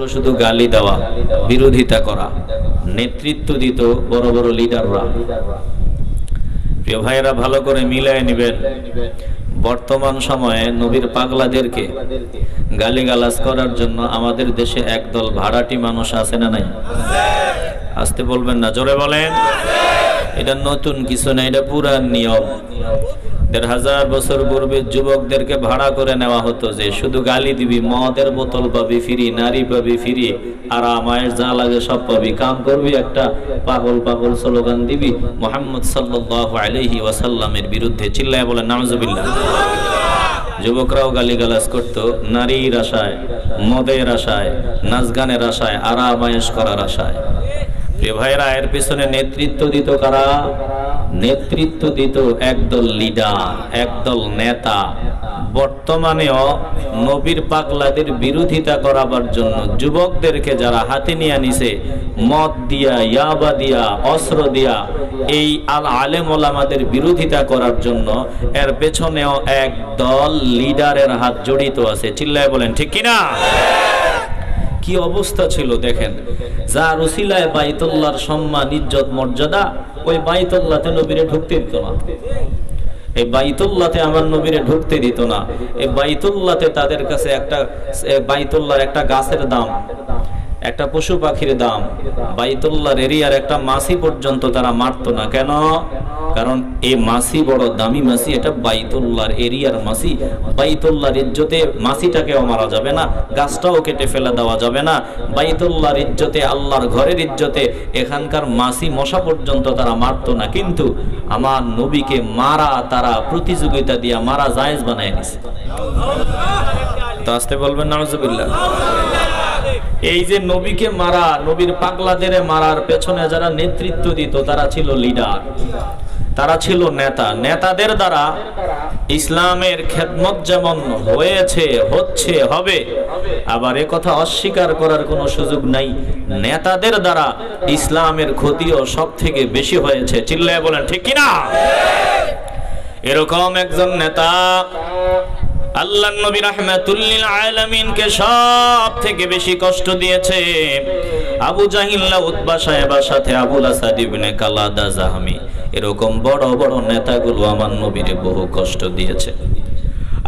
হলো শুধু গালি দেওয়া, বিরোধিতা করা। নেতৃত্ব দিত বড় বড় লিডাররা। প্রিয় ভাইয়েরা, ভালো করে মিলায় নেবেন, বর্তমান সময়ে নবীর পাগলাদেরকে গালিগালাজ করার জন্য আমাদের দেশে একদল ভাড়াটি মানুষ আছে না নাই? আসতে বলবেন না, জোরে বলেন। এটা নতুন কিছু না, এটা পুরান নিয়ম। ১৫০০ বছর পূর্বে যুবকদেরকে ভাড়া করে নেওয়া হতো যে শুধু গালি দিবি, মদের বোতল পাবি ফ্রি, নারী পাবি ফ্রি, আর আমায় যা লাগে সব পাবি, কাম করবি, একটা পাগল পাগল স্লোগান দিবি মুহাম্মদ সাল্লাল্লাহু আলাইহি ওয়াসাল্লামের বিরুদ্ধে। চিল্লায় বলেন নাউজুবিল্লাহ। যুবকরাও গালিগালাজ করত নারীর আশায়, মদের আশায়, নাচ গানের আশায়, আরাম আয়েশ করার আশায়। প্রিয় ভাইরা, এর পিছনে নেতৃত্ব দিত কারা? নেতৃত্ব দিত একদল লিডার, একদল নেতা। বর্তমানেও নবীর পাগলাদের বিরোধিতা করাবার জন্য যুবকদেরকে যারা হাতে নিয়ে নিছে, মদ দিয়া, ইয়াবা দিয়া, অস্ত্র দিয়া, এই আল আলেম ওলামাদের বিরোধিতা করার জন্য এর পেছনেও একদল লিডারের হাত জড়িত আছে। চিল্লায় বলেন ঠিক কিনা? কি অবস্থা ছিল দেখেন। যার উসিলায় বাইতুল্লাহর সম্মান, ইজ্জত, মর্যাদা, ওই বাইতুল্লাহতে নবীরে ঢুকতে দিত না। এই বাইতুল্লাহতে আমার নবীরে ঢুকতে দিত না। এই বাইতুল্লাহতে তাদের কাছে একটা বাইতুল্লাহর একটা গাছের দাম, একটা পশু পাখির দাম, বাইতুল্লাহর এরিয়ার একটা মাছি পর্যন্ত তারা মারতো না। কেন? কারণ এই মাছি বড় দামি মাছি, এটা বাইতুল্লাহর এরিয়ার মাছি। বাইতুল্লাহর ইজ্জতে মাছিটাকেও মারা যাবে না, গাছটাও কেটে ফেলে দেওয়া যাবে না। বাইতুল্লাহর ইজ্জতে, আল্লাহর ঘরের ইজ্জতে এখানকার মাছি মশা পর্যন্ত তারা মারতো না। কিন্তু আমার নবীকে মারা তারা প্রতিযোগিতা দিয়া মারা জায়েজ বানায় নিছে। তো আসতে বলবেন নাউজুবিল্লাহ। এই যে নবীকে মারা, নবীর পাগলাদের মারার পেছনে যারা নেতৃত্ব দিত তারা ছিল লিডার, তারা ছিল নেতা। নেতাদের দ্বারা ইসলামের খেদমত যেমন হয়েছে, হচ্ছে, হবে, আবার এ কথা অস্বীকার করার কোনো সুযোগ নাই, নেতাদের দ্বারা ইসলামের ক্ষতিও সব থেকে বেশি হয়েছে। চিল্লায় বলেন ঠিক কিনা? এরকম একজন নেতা আল্লাহর নবী রাহমাতুল লিল আলামিনকে সব থেকে বেশি কষ্ট দিয়েছে। আবু জাহিল, উতবা সাহেবের সাথে আবুল আসাদ ইবনে কালাদা জাহমি, এরকম বড় বড় নেতাগুলো আমার নবীরে বহু কষ্ট দিয়েছে।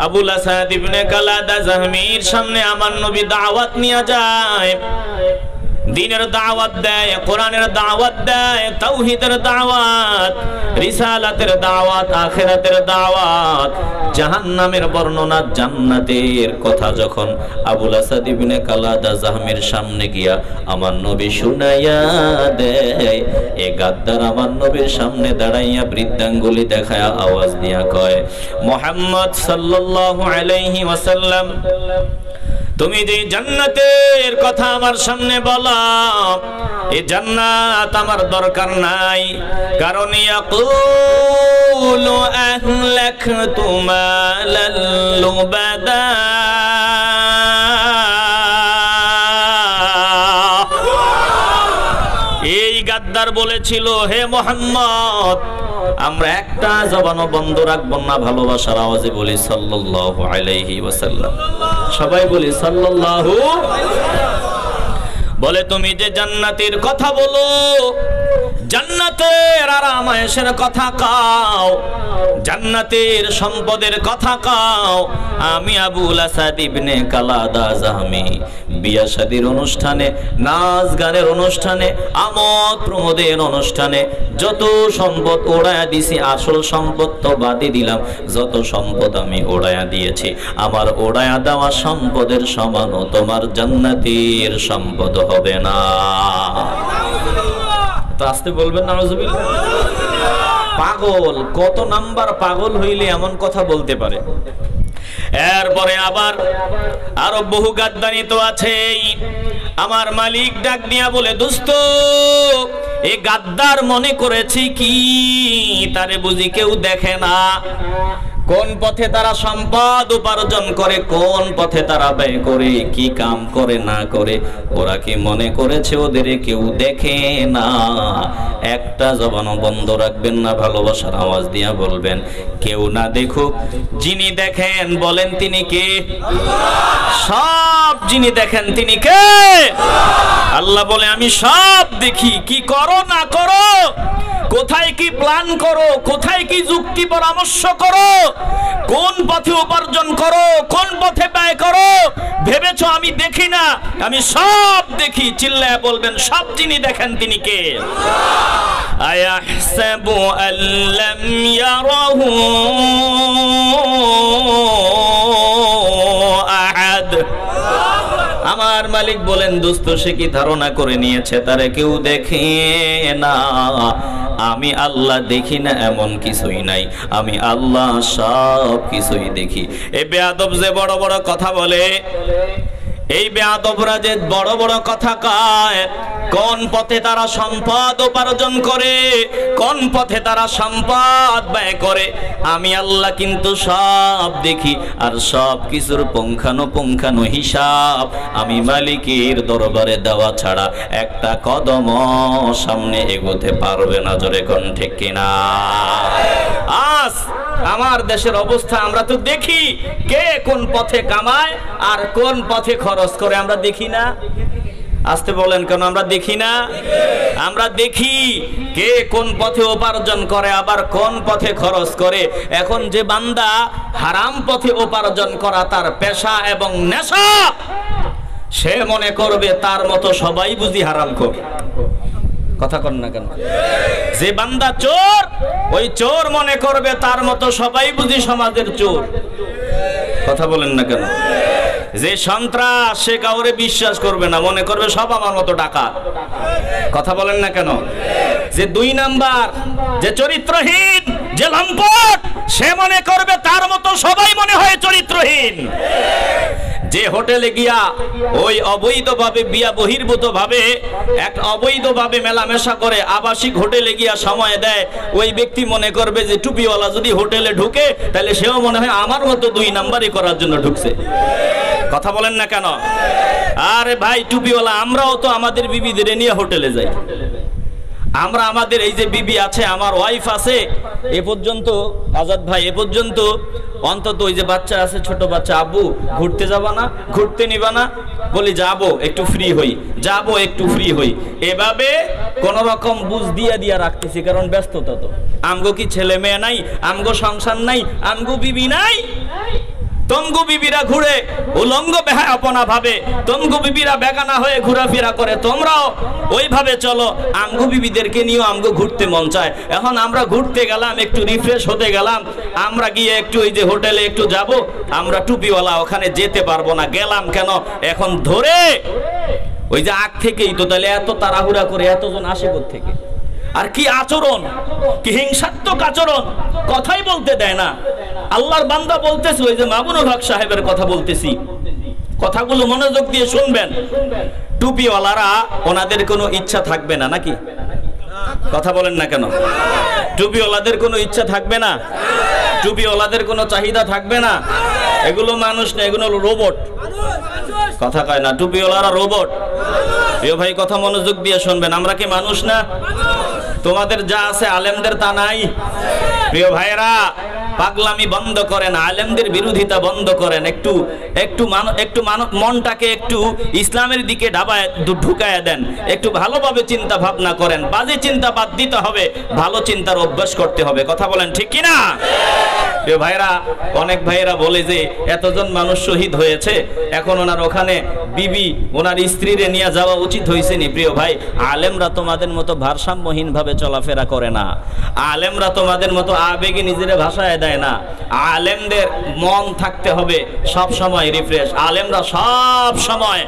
আবুল আসাদ ইবনে কালাদা জাহমির সামনে আমার নবী দাওয়াত নিয়ে যায়, দ্বীনের দাওয়াত দেয়, কোরআনের দাওয়াত দেয়, তাওহীদের দাওয়াত, রিসালাতের দাওয়াত, আখিরাতের দাওয়াত, জাহান্নামের বর্ণনা, জান্নাতের কথা যখন আবুল আসাদ ইবনে কালাদা জাহমির সামনে গিয়া আমার নবী শুনাইয়া দেয়, এ গাদ্দার আমার নবীর সামনে দাঁড়াইয়া বৃদ্ধাঙ্গুলি দেখায়া আওয়াজ দিয়া কয়, মুহাম্মদ সাল্লাল্লাহু আলাইহি ওয়াসাল্লাম, তুমি যে জান্নাতের কথা আমার সামনে বলা, এই জান্নাত আমার দরকার নাই। কারণ ইয়াকুলু আহলাকতু মালাল লুবাদা, এই গাদ্দার বলেছিল, হে মুহাম্মদ, আমরা একটা জবানও বন্ধ রাখবো না, ভালোবাসার আওয়াজে বলি সাল্লাল্লাহু আলাইহি ওয়াসাল্লাম। সবাই বলি সাল্লাল্লাহু। বলে তুমি যে জান্নাতের কথা বলো, জান্নাতের আরাম আয়েশের কথা কাও, জান্নাতের সম্পদের কথা কাও, আমি আবুল আসাদ ইবনে কালাদা জাহমি বিয়া শাদীর অনুষ্ঠানে, নাচ গানের অনুষ্ঠানে, আমোদ প্রমোদের অনুষ্ঠানে যত সম্পদ ওড়ায়া দিছি, আসল সম্পদ তো বাদই দিলাম, যত সম্পদ আমি ওড়ায়া দিয়েছি, আমার ওড়ায়া দেওয়া সম্পদের সমানও তোমার জান্নাতের সম্পদ হবে না। তো আসতে বলবেন নাউজুবিল্লাহ। পাগল, কত নাম্বার পাগল হইলে এমন কথা বলতে পারে? এরপরে আবার আরো বহু গাদ্দারি তো আছেই। আমার মালিক ডাক দিয়া বলে, দোস্ত, এই গাদ্দার মনে করেছি কি তারে বুঝি কেউ দেখে না? কোন পথে তারা সম্পদ উপার্জন করে, কোন পথে তারা ব্যয় করে, কি কাম করে না করে, ওরা কি মনে করেছে ওদের কেউ দেখে না? একটা জবানও বন্ধ রাখবেন না, ভালোবাসার আওয়াজ দিয়া বলবেন, কেউ না দেখুক, যিনি দেখেন বলেন তিনি কে? সব যিনি দেখেন তিনি কে? আল্লাহ বলে আমি সব দেখি, কি করো না করো, কোথায় কি প্ল্যান করো, কোথায় কি যুক্তি পরামর্শ করো, কোন পথে উপার্জন করো, কোন পথে ব্যয় করো, ভেবেছো আমি দেখি না? আমি সব দেখি। চিল্লায় বলবেন সব যিনি দেখেন তিনি কে? আয়াহসাবু আল্লাম ইয়ারাহু আহাদ। আমার মালিক বলেন দোস্ত সে কি ধারণা করে নিয়েছে তারে কেউ দেখে না? আমি আল্লাহ দেখি না এমন কিছুই নাই, আমি আল্লাহ সব কিছুই দেখি। এই বেয়াদব যে বড় বড় কথা বলে, এই বেয়াদবরা যে বড় বড় কথা কয়, কোন পথে তারা সম্পদ উপার্জন করে, কোন পথে তারা সম্পদ ব্যয় করে, আমি আল্লাহ কিন্তু সব দেখি। আর সব কিছুর পুঙ্খানুপুঙ্খানু হিসাব আমি মালিকের দরবারে দেওয়া ছাড়া একটা কদম সামনে এগোতে পারবে না। জোরে কোন ঠিক কিনা? আজ আমার দেশের অবস্থা আমরা তো দেখি, কে কোন পথে কামায় আর কোন পথে খরচ করে আমরা দেখি না। আসতে বলেন কেন আমরা দেখি না? আমরা দেখি কে কোন পথে উপার্জন করে আবার কোন পথে খরচ করে। এখন যে বান্দা হারাম পথে উপার্জন করা তার পেশা এবং নেশা, সে মনে করবে তার মতো সবাই বুঝি হারামখোর। কথা কন না কেন? যে বান্দা চোর, ওই চোর মনে করবে তার মতো সবাই বুঝি সমাজের চোর। কথা বলেন না কেন? যে সন্ত্রাস, সে কাউরে বিশ্বাস করবে না, মনে করবে সব আমার মতো ডাকাত। কথা বলেন না কেন? যে দুই নাম্বার, যে চরিত্রহীন, যে লম্পট, সে মনে করবে তার মতো সবাই মনে হয় চরিত্রহীন। যে হোটেলে গিয়া ওই অবৈধভাবে বিয়া বহির্ভূত ভাবে এক অবৈধভাবে মেলামেশা করে আবাসিক হোটেলে গিয়া সময় দেয়, ওই ব্যক্তি মনে করবে যে টুপিওয়ালা যদি হোটেলে ঢুকে তাহলে সেও মনে হয় আমার মতো দুই নাম্বারই করার জন্য ঢুকছে। কথা বলেন না কেন? আরে ভাই টুপিওয়ালা আমরাও তো আমাদের বিবিদের নিয়ে হোটেলে যাই। আমরা আমাদের এই যে বিবি আছে, আমার ওয়াইফ আছে, এ পর্যন্ত আজাদ ভাই এ পর্যন্ত অন্তত ওই যে বাচ্চা আছে ছোট বাচ্চা, আব্বু ঘুরতে যাবা না, ঘুরতে নিবা না, বলি যাবো একটু ফ্রি হই, যাবো একটু ফ্রি হই, এভাবে কোন রকম বুঝ দিয়া দিয়া রাখতেছি। কারণ ব্যস্ততা তো, আমগো কি ছেলে মেয়ে নাই, আমগো সংসার নাই, আমগো বিবি নাই। তমগু বিবিরা ঘুরে উলঙ্গ বেহায়াপনা ভাবে, তমগু বিবিরা বেগানা হয়ে ঘোরাফেরা করে, তোমরাও ওইভাবে চলো। আমগু বিবিদেরকে নিয়েও আমগো ঘুরতে মন চায়। এখন আমরা ঘুরতে গেলাম, একটু রিফ্রেশ হতে গেলাম, আমরা গিয়ে একটু ওই যে হোটেলে একটু যাব, আমরা টুপিওয়ালা ওখানে যেতে পারবো না। গেলাম কেন? এখন ধরে ওই যে আগ থেকেই তো, তাহলে এত তাড়াহুড়া করে এতজন আসে থেকে। আর কি আচরণ, কি হিংসাত্মক আচরণ, কথাই বলতে দেয় না। আল্লাহর বান্দা বলতেছে, ওই যে মামুনুল হক সাহেবের কথা বলতেছি, কথাগুলো মনোযোগ দিয়ে শুনবেন। টুপিওয়ালারা ওনাদের কোনো ইচ্ছা থাকবে না নাকি? কথা বলেন না কেন? টুপিওয়ালাদের কোনো ইচ্ছা থাকবে না, টুপিওয়ালাদের কোনো চাহিদা থাকবে না। এগুলো মানুষ না, এগুলো রোবট। কথা কয় না, টুপিওয়ালারা রোবট। প্রিয় ভাই কথা মনোযোগ দিয়ে শুনবেন, আমরা কি মানুষ না? তোমাদের যা আছে আলেমদের তা নাই। প্রিয় ভাইরা পাগলামি বন্ধ করেন, আলেমদের বিরোধিতা বন্ধ করেন, একটু মনটাকে একটু ইসলামের দিকে ঢুকায় দেন, একটু ভালোভাবে চিন্তা ভাবনা করেন। বাজে চিন্তা বাদ দিতে হবে, ভালো চিন্তার অভ্যাস করতে হবে। কথা বলেন ঠিক কিনা? প্রিয় ভাইরা, অনেক ভাইরা বলে যে এতজন মানুষ শহীদ হয়েছে, এখন ওনার ওখানে বিবি ওনার স্ত্রীরে নিয়ে যাওয়া উচিত হয়েছে নি? প্রিয় ভাই, আলেমরা তোমাদের মতো ভারসাম্যহীন ভাবে চলাফেরা করে না। আলেমরা তোমাদের মতো আবেগে নিজেরা ভাষায় দেয় না। আলেমদের মন থাকতে হবে সব সময় রিফ্রেশ। আলেমরা সব সময়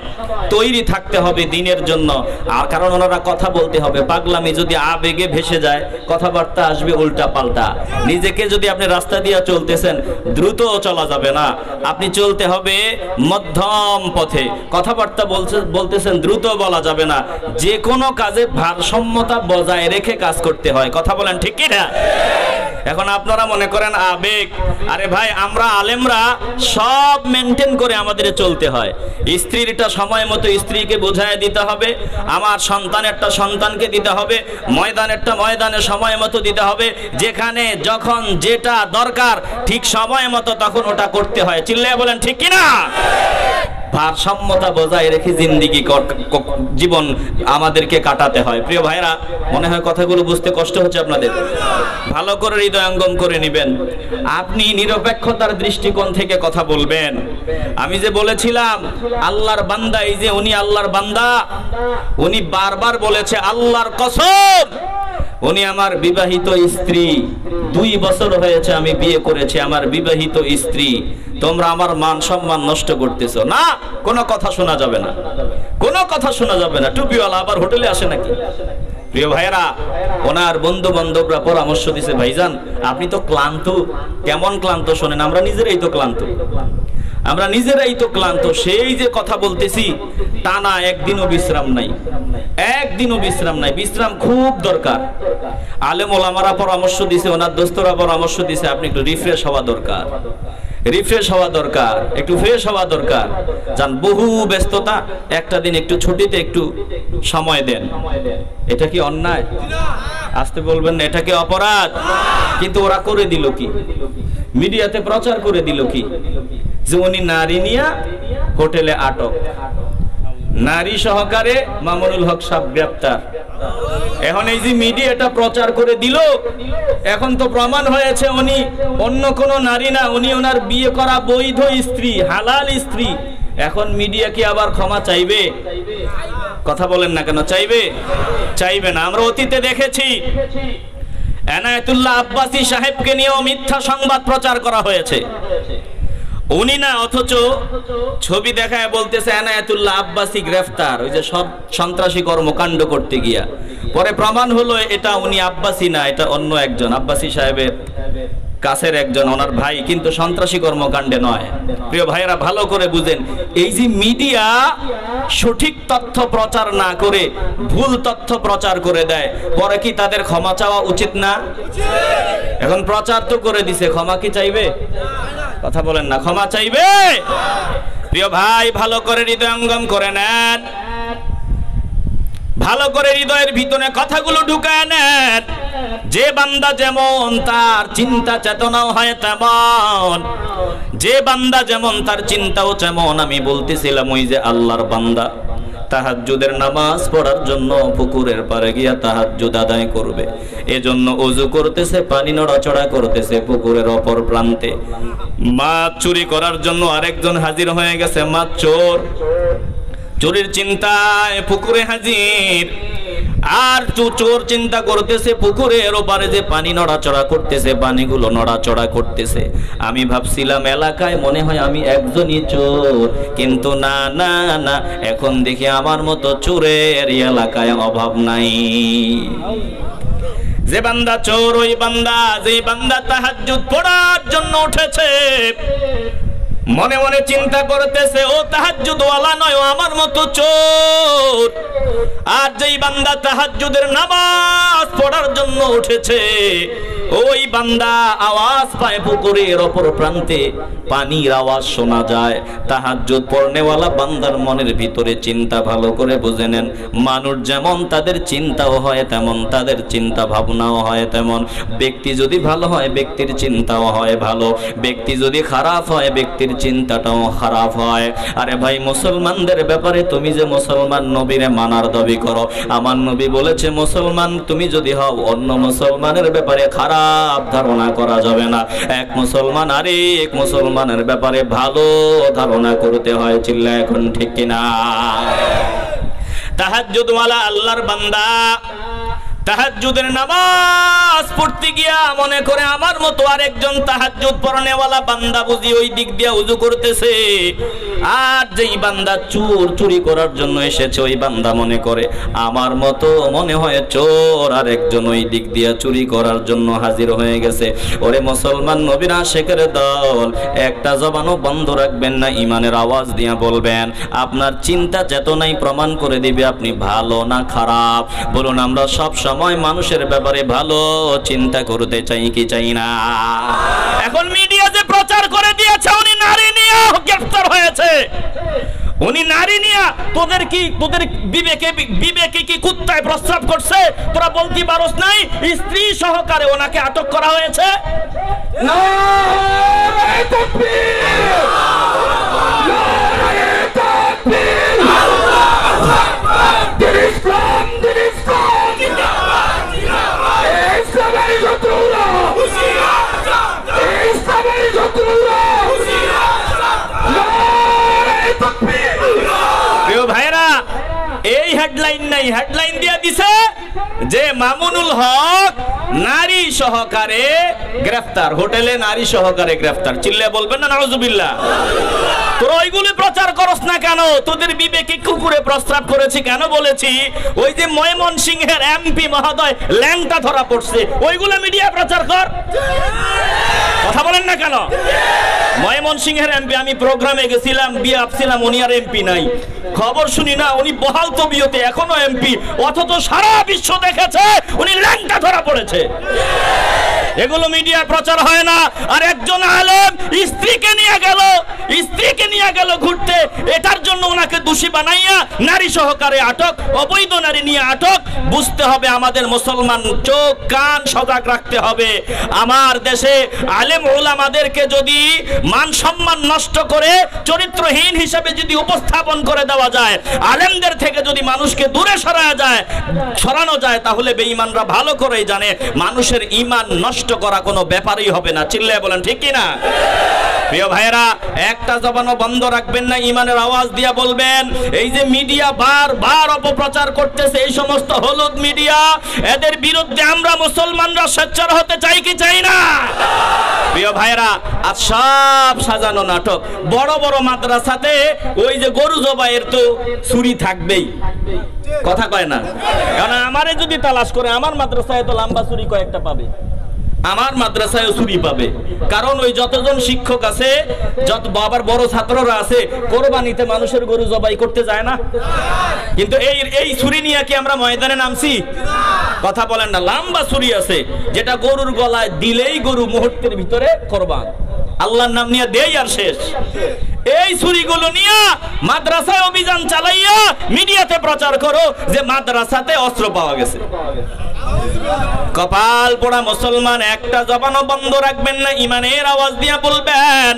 তৈরি থাকতে হবে দিনের জন্য। আর কারণ ওনারা কথা বলতে হবে, পাগলামি যদি আবেগে ভেসে যায় কথাবার্তা আসবে উল্টা পাল্টা। নিজেকে যদি আপনি রাস্তা দিয়ে চলতেছেন, দ্রুত চলা যাবে না, আপনি চলতে হবে মধ্যম পথে। কথাবার্তা বলতেছেন, দ্রুত বলা যাবে না। যে কোনো কাজে ভারসাম্যতা বজায় রেখে কাজ করতে হয়। কথা বলেন ঠিক কি না? এখন আপনারা মনে করেন আবেগ, আরে ভাই আমরা আলেমরা সব মেনটেন করে আমাদের চলতে হয়। স্ত্রীরটা সময় মতো স্ত্রীকে বোঝায় দিতে হবে, আমার সন্তানেরটা সন্তানকে দিতে হবে, ময়দানেরটা ময়দানে সময় মতো দিতে হবে। যেখানে যখন যেটা দরকার ঠিক সময় মতো তখন ওটা করতে হয়। চিল্লায় বলেন ঠিক কিনা? ভারসাম্যতা বজায় রেখে জিন্দেগি জীবন আমাদেরকে কাটাতে হয়। প্রিয় ভাইরা, মনে হয় কথাগুলো বুঝতে কষ্ট হচ্ছে আপনাদের, ভালো করে হৃদয়ঙ্গম করে নেবেন। আপনি নিরপেক্ষতার দৃষ্টিকোণ থেকে কথা বলবেন। আমি যে বলেছিলাম আল্লাহর বান্দা, এই যে উনি আল্লাহর বান্দা, উনি বারবার বলেছে আল্লাহর কসম উনি আমার বিবাহিত স্ত্রী, 2 বছর হয়েছে আমি বিয়ে করেছি, আমার বিবাহিত স্ত্রী, তোমরা আমার মান সম্মান নষ্ট করতেছো না। কোনো কথা শোনা যাবে না, কোনো কথা শোনা যাবে না। টুপিওয়ালা আবার হোটেলে আসে নাকি? প্রিয় ভাইয়েরা, ওনার বন্ধু বান্ধবরা পরামর্শ দিছে, ভাইজান আপনি তো ক্লান্ত। কেমন ক্লান্ত শোনেন, আমরা নিজেরাই তো ক্লান্ত, আমরা নিজেরাই তো ক্লান্ত। সেই যে কথা বলতেছি, টানা একদিনও বিশ্রাম নাই, একদিনও বিশ্রাম নাই। বিশ্রাম খুব দরকার। আলেম ওলামারা পরামর্শ দিছে, ওনার দোস্তরা পরামর্শ দিছে, আপনি একটু রিফ্রেশ হওয়া দরকার, রিফ্রেশ হওয়া দরকার, একটু ফ্রেশ হওয়া দরকার। যান, বহু ব্যস্ততা, একটা দিন একটু ছুটিতে একটু সময় দেন। এটা কি অন্যায়? আসতে বলবেন না, এটা কি অপরাধ? কিন্তু ওরা করে দিল কি? মিডিয়াতে প্রচার করে দিল কি? যে উনি নারী নিয়া হোটেলে আটক, নারী সহকারে মামুনুল হক সাহেব গ্রেপ্তার। এখন এই যে মিডিয়াটা প্রচার করে দিল, এখন তো প্রমাণ হয়েছে উনি অন্য কোন নারী না, উনি ওনার বিয়ে করা বৈধ স্ত্রী, হালাল স্ত্রী। এখন মিডিয়া কি আবার ক্ষমা চাইবে? কথা বলেন না কেন, চাইবে? চাইবে না। আমরা অতীতে দেখেছি এনায়েতুল্লাহ আব্বাসী সাহেবকে নিয়েও মিথ্যা সংবাদ প্রচার করা হয়েছে। উনি না, অথচ ছবি দেখায় বলতেছে এনায়েতুল্লাহ আব্বাসী গ্রেফতার, ওই যে সব সন্ত্রাসী কর্মকাণ্ড করতে গিয়া। পরে প্রমাণ হলো এটা উনি আব্বাসী না, এটা অন্য একজন, আব্বাসী সাহেবের কাছের একজন, ওনার ভাই, কিন্তু সন্ত্রাসী কর্মকাণ্ডে নয়। প্রিয় ভাইয়েরা, ভালো করে বুঝেন, এই যে মিডিয়া সঠিক তথ্য প্রচার না করে ভুল তথ্য প্রচার করে দেয়, পরে কি তাদের ক্ষমা চাওয়া উচিত না? এখন প্রচার তো করে দিছে, ক্ষমা কি চাইবে? কথা বলেন না, ক্ষমা চাইবে? প্রিয় ভাই, ভালো করে হৃদয়ঙ্গম করে নেন, ভালো করে হৃদয়ের ভিতরে কথাগুলো ঢুকায় নেন। যে বান্দা যেমন তার চিন্তা চেতনাও হয় তেমন, যে বান্দা যেমন তার চিন্তাও তেমন। আমি বলতেছিলাম ওই যে আল্লাহর বান্দা তাহাজ্জুদের নামাজ পড়ার জন্য পুকুরের পাড়ে গিয়া তাহাজ্জুদ আদায় করবে, এজন্য ওযু করতেছে, পানি নড়াচড়া করতেছে পুকুরের অপর প্রান্তে। মাছ চুরি করার জন্য আরেকজন হাজির হয়ে গেছে, মাছ চোর, চোরের চিন্তায় পুকুরে হাজির। আর চোর চিন্তা করতেছে পুকুরের ওপারে যে পানি নড়াচড়া করতেছে, পানিগুলো নড়াচড়া করতেছে। আমি ভাবছিলাম এলাকায় মনে হয় আমি একজনই চোর, কিন্তু না না না, এখন দেখি আমার মতো চোরের এলাকায় অভাব নাই। যে বান্দা চোর, ওই বান্দা, যে বান্দা তাহাজ্জুদ পড়ার জন্য উঠেছে, মনে মনে চিন্তা করতেছে ও তাহাজ্জুদ ওয়ালা নয়, ও আমার মতো চোর। আর যেই বান্দা তাহাজ্জুদের নামাজ পড়ার জন্য উঠেছে, ওই বান্দা আওয়াজ পায় পুকুরের অপর প্রান্তে, পানির আওয়াজ শোনা যায়। তাহাজ্জুদ পড়নেওয়ালা বান্দার মনের ভিতরে চিন্তা, ভালো করে বুঝে নেন। মানুষ যেমন তাদের চিন্তাও হয় তেমন, তাদের চিন্তা ভাবনাও হয় তেমন। ব্যক্তি যদি ভালো হয় ব্যক্তির চিন্তাও হয় ভালো, ব্যক্তি যদি খারাপ হয় ব্যক্তির চিন্তাটাও খারাপ হয়। আরে ভাই, মুসলমানদের ব্যাপারে তুমি যে মুসলমান, নবীরে মানার দাবি করো, আমার নবী বলেছে মুসলমান তুমি যদি হও, অন্য মুসলমানের ব্যাপারে খারাপ ধারণা করা যাবে না। এক মুসলমান আর এক মুসলমানের ব্যাপারে ভালো ধারণা করতে হয়। চিল্লায় এখন ঠিক কিনা? তাহাজ্জুদওয়ালা আল্লাহর বান্দা তাহাজ্জুদের নামাজ পড়তে গিয়া মনে করে আমার মতো আরেকজন তাহাজ্জুদ পড়নেওয়ালা বান্দা বুঝি ওই দিক দিয়ে ওযু করতেছে। আর যেই বান্দা চুরি করার জন্য এসেছে, ওই বান্দা মনে করে আমার মতো মনে হয় চোর আরেকজন ওই দিক দিয়ে চুরি করার জন্য হাজির হয়ে গেছে। ওরে মুসলমান নবীর আশিকের দল, একটা জবানও বন্ধ রাখবেন না, ইমানের আওয়াজ দিয়ে বলবেন। আপনার চিন্তা চেতনাই প্রমাণ করে দিবে আপনি ভালো না খারাপ। বলুন, আমরা সব সময় মানুষের ব্যাপারে ভালো চিন্তা করতে চাই কি চাই না? এখন মিডিয়া যে প্রচার করে দিয়েছে উনি নারী নিয়ে গ্রেফতার হয়েছে, উনি নারী নিয়ে, তোদের বিবেকে কি কুত্তায় প্রস্রাব করছে? তোরা বলতে পারস নাই স্ত্রী সহকারে ওনাকে আটক করা হয়েছে। নারায়ে তাকবীর, নারায়ে তাকবীর। প্রিয় ভাইরা, এই হেডলাইন নাই, হেডলাইন দিয়ে দিছে যে মামুনুল হক নারী সহকারে গ্রেফতার, হোটেলে নারী সহকারে গ্রেফতার। চিল্লে বলবেন না নাউজুবিল্লাহ? তোরা ওইগুলি প্রচার করস না কেন? তোদের বিবেকে কুকুরে প্রস্রাব করেছি কেন বলেছি? ওই যে ময়মনসিংহের এমপি মহোদয় ল্যাংটা ধরা পড়ছে, ওইগুলো মিডিয়া প্রচার কর। কথা বলেন না কেন? ময়মনসিংহের এমপি, আমি প্রোগ্রামে গেছিলাম, বিয়ে আপছিলাম, উনি আর এমপি নাই। খবর শুনি না উনি বহাল তবিয়তে এখনো এমপি, অথচ সারা বিশ্ব দেখেছে উনি ল্যাংটা ধরা পড়েছে। এগুলো মিডিয়া প্রচার হয় না। আর একজন আলেম স্ত্রীকে নিয়ে গেল ঘুরতে, এটার জন্য ওনাকে দোষী বানাইয়া নারী সহকারে আটক, অবৈধ নারী নিয়ে আটক। বুঝতে হবে আমাদের মুসলমান চোখ কান সজাগ রাখতে হবে। আমার দেশে আলেম ওলামাদেরকে যদি মান সম্মান নষ্ট করে চরিত্রহীন হিসেবে যদি উপস্থাপন করে দেওয়া যায়, আলেমদের থেকে যদি মানুষকে দূরে সরানো যায়, তাহলে বেঈমানরা ভালো করেই জানে মানুষের ঈমান নষ্ট করা কোনো ব্যাপারই হবে না। চিল্লায় বলেন ঠিক কি না? প্রিয় ভাইয়েরা, একটা জবানও বন্ধ রাখবেন না, ঈমানের আওয়াজ দিয়া বলবেন। এই যে মিডিয়া বারবার অপপ্রচার করতেছে, এই সমস্ত হলুদ মিডিয়া, এদের বিরুদ্ধে আমরা মুসলমানরা সোচ্চার হতে চাই কি চাই না? প্রিয় ভাইয়েরা, আর সব সাজানো নাটক। বড় বড় মাদ্রাসাতে ওই যে গরু জবাইয়ের তো ছুরি থাকবেই, কথা কয় না? কারণ আমারে যদি তালাশ করে, আমার মাদ্রাসায় তো লম্বা ছুরি কয়েকটা পাবে, আমার মাদ্রাসায় ছুরি পাবে। কারণ ওই যতজন শিক্ষক আছে, যত বাবার বড় ছাত্ররা আছে, কোরবানিতে মানুষের গরু জবাই করতে যায় না। কিন্তু এই ছুরি নিয়ে কি আমরা ময়দানে নামছি? কথা বলেন না? লম্বা ছুরি আছে যেটা গরুর গলায় দিলেই গরু মুহূর্তের ভিতরে কোরবান, আল্লাহর নাম নিয়ে দেই আর শেষ। এই ছুরিগুলো নিয়ে মাদ্রাসায় অভিযান চালাইয়া মিডিয়াতে প্রচার করো যে মাদ্রাসাতে অস্ত্র পাওয়া গেছে। কপাল পোড়া মুসলমান, একটা জবানও বন্ধ রাখবেন না, ঈমানের আওয়াজ দিয়া বলবেন।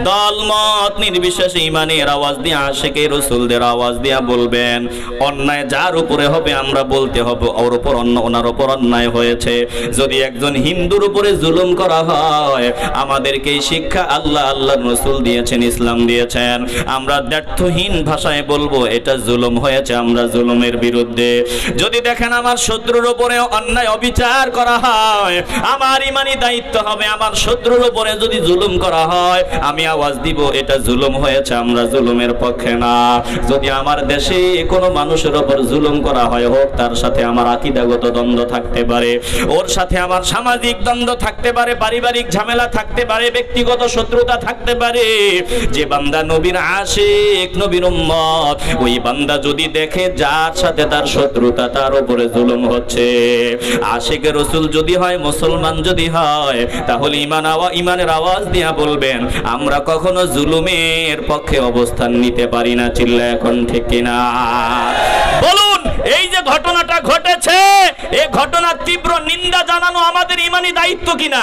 দলমত নির্বিশেষে ঈমানের আওয়াজ দিয়া, আশিকে রাসূলদের আওয়াজ দিয়া বলবেন। অন্যায় যার উপরে হবে আমরা বলতে হবে ওনার উপর অন্যায় হয়েছে। যদি একজন হিন্দুর উপরে জুলুম করা হয়, আমাদেরকে এই শিক্ষা আল্লাহর রাসূল দিয়েছেন, ইসলাম দিয়েছেন। আমরা দ্ব্যর্থহীন ভাষায় বলবো এটা জুলুম হয়েছে, আমরা জুলুমের বিরুদ্ধে। যদি দেখেন আমার শত্রুর উপরে অন্যায় অবিচার করা হয়, আমার ঈমানি দায়িত্ব হবে আমার শত্রুর উপরে যদি জুলুম করা হয়, আমি আওয়াজ দিব এটা জুলুম হয়েছে, আমরা জুলুমের পক্ষে না। যদি আমার দেশে কোনো মানুষের উপর জুলুম করা হয়, হোক তার সাথে আমার আকীদাগত দ্বন্দ্ব থাকতে পারে, ওর সাথে আমার সামাজিক দ্বন্দ্ব থাকতে পারে, পারিবারিক ঝামেলা থাকতে পারে, ব্যক্তিগত শত্রুতা থাকতে পারে, যে বান্দা নবীর আশিক, নবীর উম্মত, ওই বান্দা যদি দেখে যার সাথে তার শত্রুতা, তার উপরে জুলুম হচ্ছে, আশিকে রাসূল যদি হয়, মুসলমান যদি হয়, তাহলে ঈমানের আওয়াজ দিয়া বলবেন আমরা কখনো জুলুমের পক্ষে অবস্থান নিতে পারি না। চিল্লা এখন ঠিক কিনা বলুন? এই যে ঘটনাটা ঘটেছে, এই ঘটনার তীব্র নিন্দা জানানো আমাদের ঈমানি দায়িত্ব কিনা?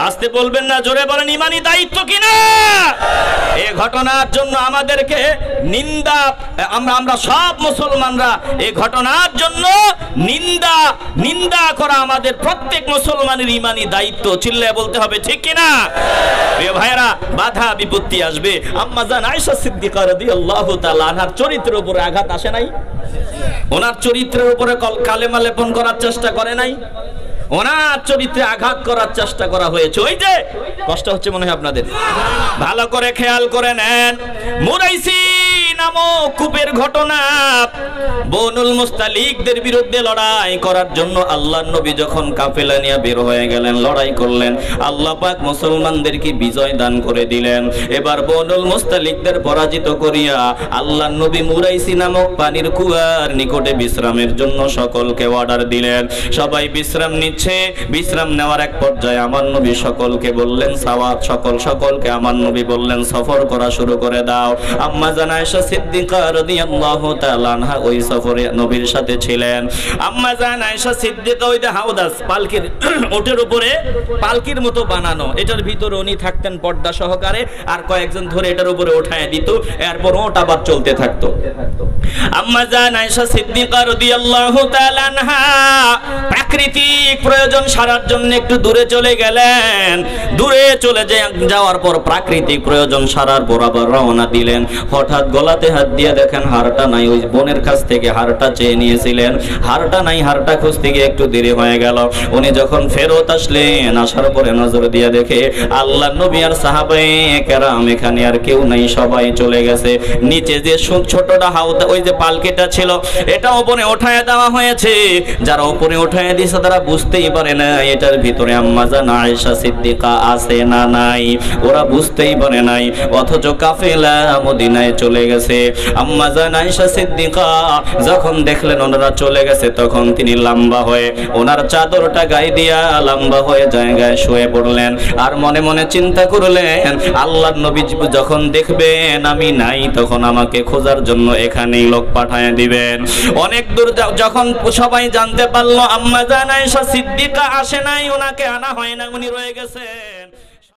আস্তে বলবেন না, জোরে বলেন, ঈমানি দায়িত্ব কিনা? এই ঘটনার জন্য আমাদেরকে নিন্দা, আমরা সব মুসলমানরা এই ঘটনার জন্য নিন্দা করা আমাদের প্রত্যেক মুসলমানের ঈমানি দায়িত্ব। চিল্লায় বলতে হবে ঠিক কিনা? প্রিয় ভাইরা, বাধা বিপত্তি আসবে। আম্মা জান আয়েশা সিদ্দিকা রাদিয়াল্লাহু তাআলা আনহার চরিত্রের উপরে আঘাত আসে নাই? ওনার চরিত্রের উপরে কালেমা লেপন করার চেষ্টা করে নাই? ওনার চরিত্রে আঘাত করার চেষ্টা করা হয়েছে। ওই যে কষ্ট হচ্ছে মনে হয় আপনাদের, ভালো করে খেয়াল করে নেন। মুরাইসি নামক কূপের ঘটনা, বনুল মুস্তালিকদের বিরুদ্ধে লড়াই করার জন্য আল্লাহর নবী যখন কাফেলা নিয়ে বের হয়ে গেলেন, লড়াই করলেন, আল্লাহ পাক মুসলমানদেরকে বিজয় দান করে দিলেন। এবার বনুল মুস্তালিকদের পরাজিত করিয়া আল্লাহর নবী মুরাইসি নামক পানির কুয়ার নিকটে বিশ্রামের জন্য সকলকে অর্ডার দিলেন। সবাই বিশ্রাম নিচ্ছে। বিশ্রাম নেওয়ার এক পর্যায়ে আমার নবী সকলকে বললেন, সকলকে আমার নবী বললেন সফর করা শুরু করে দাও। আম্মা জান আয়েশা সিদ্দিকা রাদিয়াল্লাহু তাআলা আনহা ওই সফরে নবীর সাথে ছিলেন। আম্মা জান আয়েশা সিদ্দিকা ওই যে হাউদাস পালকির ওটের উপরে পালকির মতো বানানো, এটার ভিতরে উনি থাকতেন পর্দা সহকারে, আর কয়েকজন ধরে এটার উপরে উঠায় দিত, এরপর ওট আবার চলতে থাকতো। আম্মা জান আয়েশা সিদ্দিকা রাদিয়াল্লাহু তাআলা আনহা প্রাকৃতিক প্রয়োজন সারার জন্য একটু দূরে চলে গেলেন। দূরে চলে যাওয়ার পর প্রাকৃতিক প্রয়োজন সারার পর আবার রওনা দিলেন। হঠাৎ গলাতে হাত দিয়ে দেখেন হারটা নাই। ওই বোনের কাছ থেকে হারটা চেয়ে নিয়েছিলেন, হারটা নাই। হারটা খুঁজতে গিয়ে একটু দেরি হয়ে গেল। উনি যখন ফেরত আসলেন, আসার পরে নজর দিয়ে দেখে আল্লাহর নবী আর সাহাবায়ে কেরাম এখানে আর কেউ নাই, সবাই চলে গেছে। নিচে যে ছোটটা হাউদা ওই যে পালকিটা ছিল, এটা উপরে উঠায় দেওয়া হয়েছে। যারা উপরে উঠায় দিয়েছে তারা বুঝতেই পারে না এটার ভিতরে আম্মা জান আয়েশা সিদ্দিকা আছে না নাই, ওরা বুঝতেই পারে নাই। অথচ কাফেলা মদিনায় চলে গেছে। আম্মা জান আয়েশা সিদ্দিকা যখন দেখলেন ওনারা চলে গেছে, তখন তিনি লম্বা হয়ে ওনার চাদরটা গায়ে দিয়া লম্বা হয়ে জায়গায় শুয়ে পড়লেন। আর মনে মনে চিন্তা করলেন, আল্লাহর নবী যখন দেখবেন আমি নাই, তখন আমাকে খোঁজার জন্য এখানেই লোক পাঠায় দিবেন। অনেক দূর যখন সবাই জানতে পারলো আম্মা জান আয়েশা সিদ্দিকা আসে নাই, ওনাকে আনা হয় না, উনি রয়ে গেছে।